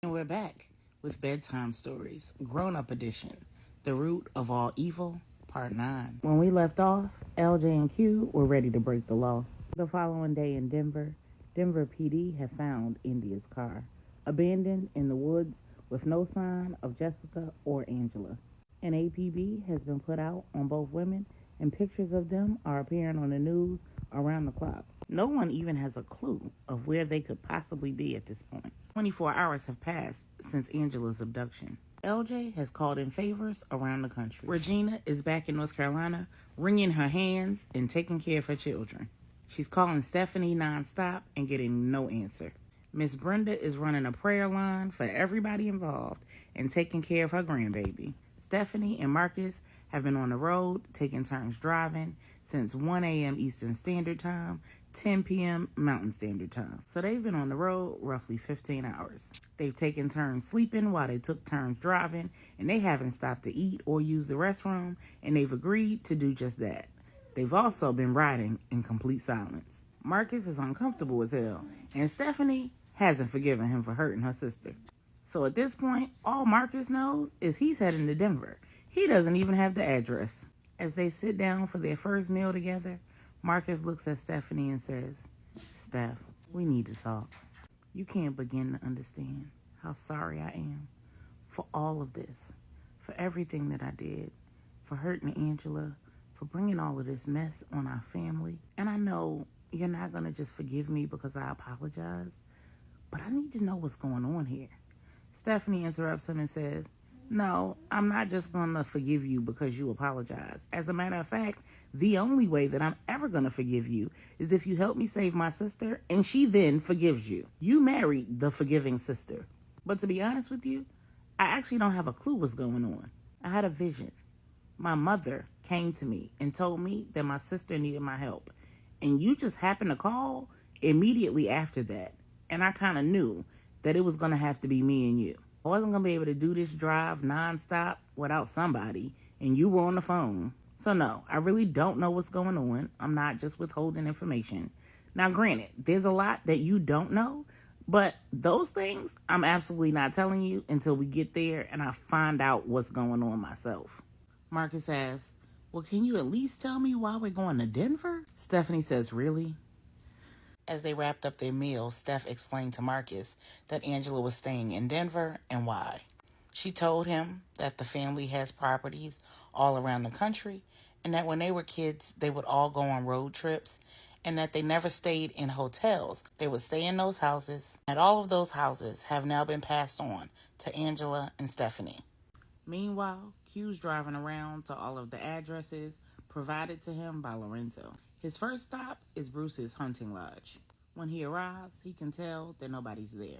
And we're back with Bedtime Stories, Grownup Edition, The Root of All Evil, Part 9. When we left off, LJ and Q were ready to break the law. The following day in Denver PD had found India's car, abandoned in the woods with no sign of Jessica or Angela. An APB has been put out on both women, and pictures of them are appearing on the news around the clock. No one even has a clue of where they could possibly be at this point. 24 hours have passed since Angela's abduction. LJ has called in favors around the country. Regina is back in North Carolina, wringing her hands and taking care of her children. She's calling Stephanie nonstop and getting no answer. Miss Brenda is running a prayer line for everybody involved and taking care of her grandbaby. Stephanie and Marcus have been on the road, taking turns driving since 1 a.m. Eastern Standard Time, 10 p.m. Mountain Standard Time. So they've been on the road roughly 15 hours. They've taken turns sleeping while they took turns driving, and they haven't stopped to eat or use the restroom, and they've agreed to do just that. They've also been riding in complete silence. Marcus is uncomfortable as hell, and Stephanie hasn't forgiven him for hurting her sister. So at this point, all Marcus knows is he's heading to Denver. He doesn't even have the address. As they sit down for their first meal together, Marcus looks at Stephanie and says, "Steph, we need to talk. You can't begin to understand how sorry I am for all of this, for everything that I did, for hurting Angela, for bringing all of this mess on our family. And I know you're not going to just forgive me because I apologize, but I need to know what's going on here." Stephanie interrupts him and says, "No, I'm not just going to forgive you because you apologize. As a matter of fact, the only way that I'm ever going to forgive you is if you help me save my sister and she then forgives you. You married the forgiving sister. But to be honest with you, I actually don't have a clue what's going on. I had a vision. My mother came to me and told me that my sister needed my help. And you just happened to call immediately after that. And I kind of knew that it was going to have to be me and you. I wasn't going to be able to do this drive nonstop without somebody, and you were on the phone. So no, I really don't know what's going on. I'm not just withholding information. Now granted, there's a lot that you don't know, but those things I'm absolutely not telling you until we get there and I find out what's going on myself." Marcus asks, "Well, can you at least tell me why we're going to Denver?" Stephanie says, "Really?" As they wrapped up their meal, Steph explained to Marcus that Angela was staying in Denver and why. She told him that the family has properties all around the country and that when they were kids, they would all go on road trips and that they never stayed in hotels. They would stay in those houses, and all of those houses have now been passed on to Angela and Stephanie. Meanwhile, Q's driving around to all of the addresses provided to him by Lorenzo. His first stop is Bruce's hunting lodge. When he arrives, he can tell that nobody's there.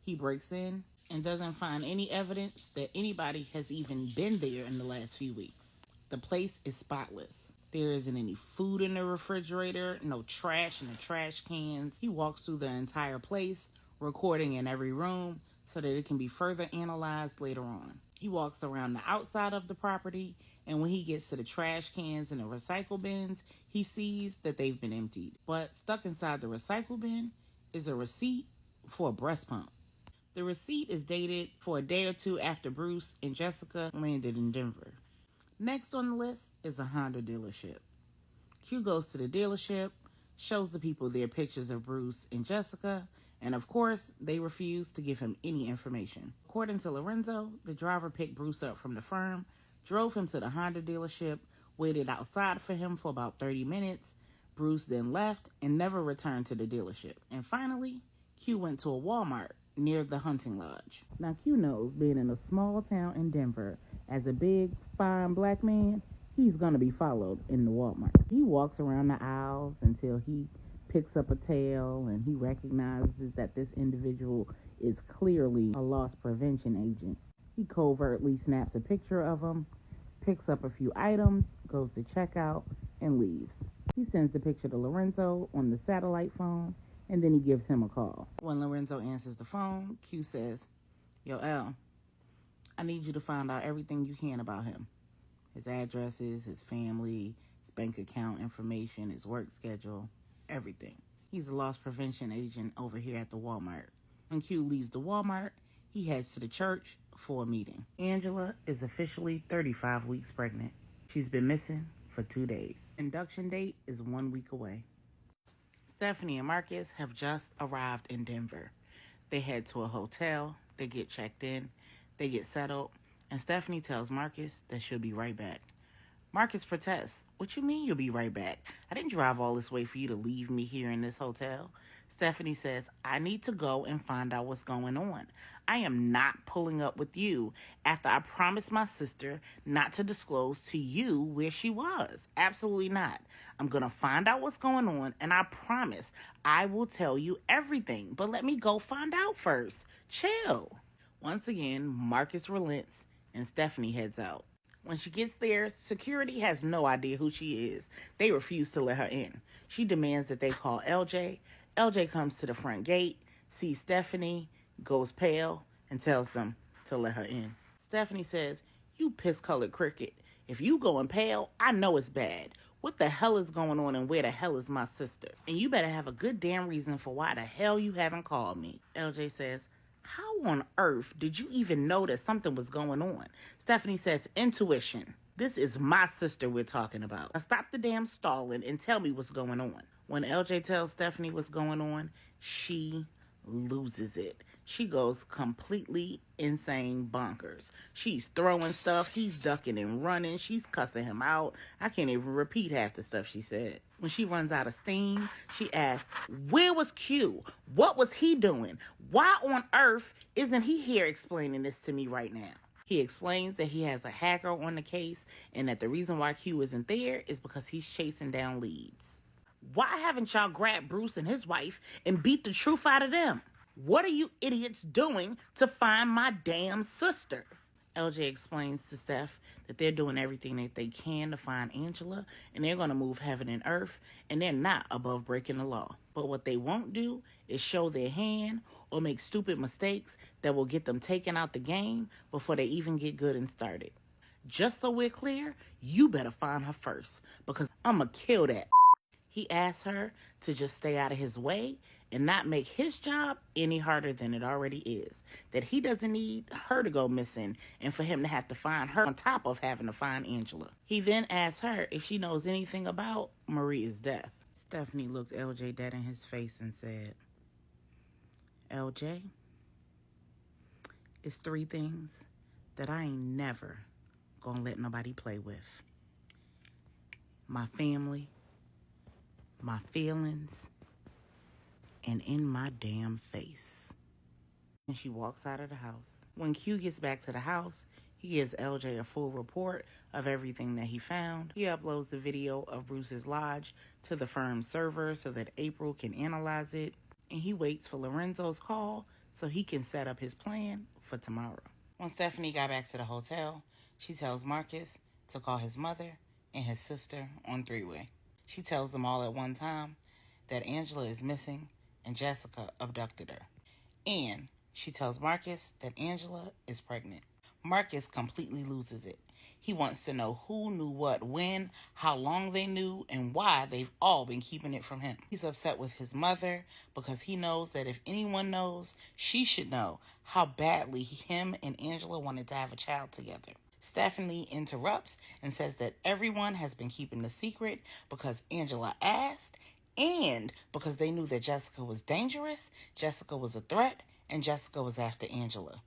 He breaks in and doesn't find any evidence that anybody has even been there in the last few weeks. The place is spotless. There isn't any food in the refrigerator, no trash in the trash cans. He walks through the entire place, recording in every room so that it can be further analyzed later on. He walks around the outside of the property, and when he gets to the trash cans and the recycle bins, he sees that they've been emptied. But stuck inside the recycle bin is a receipt for a breast pump. The receipt is dated for a day or two after Bruce and Jessica landed in Denver. Next on the list is a Honda dealership. Q goes to the dealership, shows the people their pictures of Bruce and Jessica, and of course, they refuse to give him any information. According to Lorenzo, the driver picked Bruce up from the firm, drove him to the Honda dealership, waited outside for him for about 30 minutes. Bruce then left and never returned to the dealership. And finally, Q went to a Walmart near the hunting lodge. Now, Q knows being in a small town in Denver, as a big, fine black man, he's going to be followed in the Walmart. He walks around the aisles until he picks up a tail and he recognizes that this individual is clearly a loss prevention agent. He covertly snaps a picture of him, picks up a few items, goes to checkout, and leaves. He sends the picture to Lorenzo on the satellite phone, and then he gives him a call. When Lorenzo answers the phone, Q says, "Yo, L, I need you to find out everything you can about him. His addresses, his family, his bank account information, his work schedule, everything. He's a loss prevention agent over here at the Walmart." When Q leaves the Walmart, he heads to the church for a meeting. Angela is officially 35 weeks pregnant. She's been missing for 2 days. Induction date is 1 week away. Stephanie and Marcus have just arrived in Denver. They head to a hotel, they get checked in, they get settled, and Stephanie tells Marcus that she'll be right back. Marcus protests. What you mean you'll be right back? I didn't drive all this way for you to leave me here in this hotel. Stephanie says, I need to go and find out what's going on. I am not pulling up with you after I promised my sister not to disclose to you where she was. Absolutely not. I'm going to find out what's going on, and I promise I will tell you everything. But let me go find out first. Chill. Once again, Marcus relents, and Stephanie heads out. When she gets there, security has no idea who she is. They refuse to let her in. She demands that they call LJ. LJ comes to the front gate, sees Stephanie, goes pale, and tells them to let her in. Stephanie says, you piss-colored cricket. If you going pale, I know it's bad. What the hell is going on and where the hell is my sister? And you better have a good damn reason for why the hell you haven't called me. LJ says, how on earth did you even know that something was going on? Stephanie says, intuition. This is my sister we're talking about. Now stop the damn stalling and tell me what's going on. When LJ tells Stephanie what's going on, she loses it. She goes completely insane bonkers. She's throwing stuff. He's ducking and running. She's cussing him out. I can't even repeat half the stuff she said. When she runs out of steam, she asks, where was Q? What was he doing? Why on earth isn't he here explaining this to me right now? He explains that he has a hacker on the case and that the reason why Q isn't there is because he's chasing down leads. Why haven't y'all grabbed Bruce and his wife and beat the truth out of them? What are you idiots doing to find my damn sister? LJ explains to Steph that they're doing everything that they can to find Angela, and they're going to move heaven and earth, and they're not above breaking the law. But what they won't do is show their hand or make stupid mistakes that will get them taken out the game before they even get good and started. Just so we're clear, you better find her first, because I'm going to kill that. He asks her to just stay out of his way and not make his job any harder than it already is. That he doesn't need her to go missing and for him to have to find her on top of having to find Angela. He then asks her if she knows anything about Maria's death. Stephanie looked LJ dead in his face and said, LJ, it's 3 things that I ain't never gonna let nobody play with. My family, my feelings, and in my damn face. And she walks out of the house. When Q gets back to the house, he gives LJ a full report of everything that he found. He uploads the video of Bruce's lodge to the firm's server so that April can analyze it. And he waits for Lorenzo's call so he can set up his plan for tomorrow. When Stephanie got back to the hotel, she tells Marcus to call his mother and his sister on 3-way. She tells them all at one time that Angela is missing and Jessica abducted her. And she tells Marcus that Angela is pregnant. Marcus completely loses it. He wants to know who knew what when, how long they knew, and why they've all been keeping it from him. He's upset with his mother because he knows that if anyone knows, she should know how badly him and Angela wanted to have a child together. Stephanie interrupts and says that everyone has been keeping the secret because Angela asked and because they knew that Jessica was dangerous, Jessica was a threat, and Jessica was after Angela.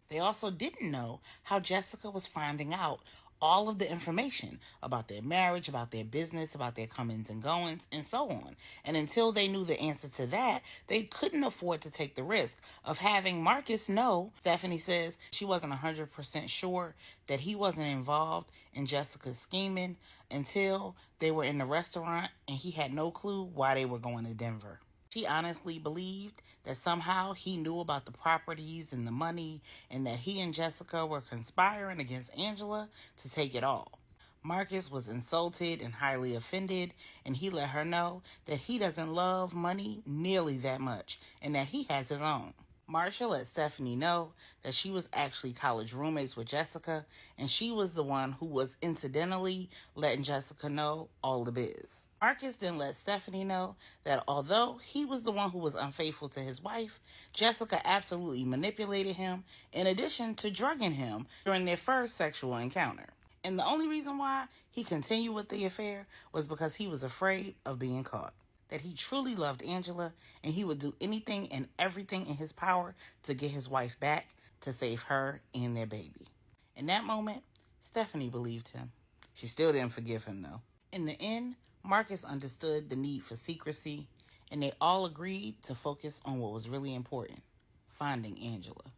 They also didn't know how Jessica was finding out all of the information about their marriage, about their business, about their comings and goings, and so on. And until they knew the answer to that, they couldn't afford to take the risk of having Marcus know. Stephanie says she wasn't 100% sure that he wasn't involved in Jessica's scheming until they were in the restaurant and he had no clue why they were going to Denver. She honestly believed that somehow he knew about the properties and the money and that he and Jessica were conspiring against Angela to take it all. Marcus was insulted and highly offended, and he let her know that he doesn't love money nearly that much and that he has his own. Marcia let Stephanie know that she was actually college roommates with Jessica, and she was the one who was incidentally letting Jessica know all the biz. Marcus then let Stephanie know that although he was the one who was unfaithful to his wife, Jessica absolutely manipulated him in addition to drugging him during their first sexual encounter. And the only reason why he continued with the affair was because he was afraid of being caught. That he truly loved Angela and he would do anything and everything in his power to get his wife back to save her and their baby. In that moment, Stephanie believed him. She still didn't forgive him though. In the end, Marcus understood the need for secrecy and they all agreed to focus on what was really important, finding Angela.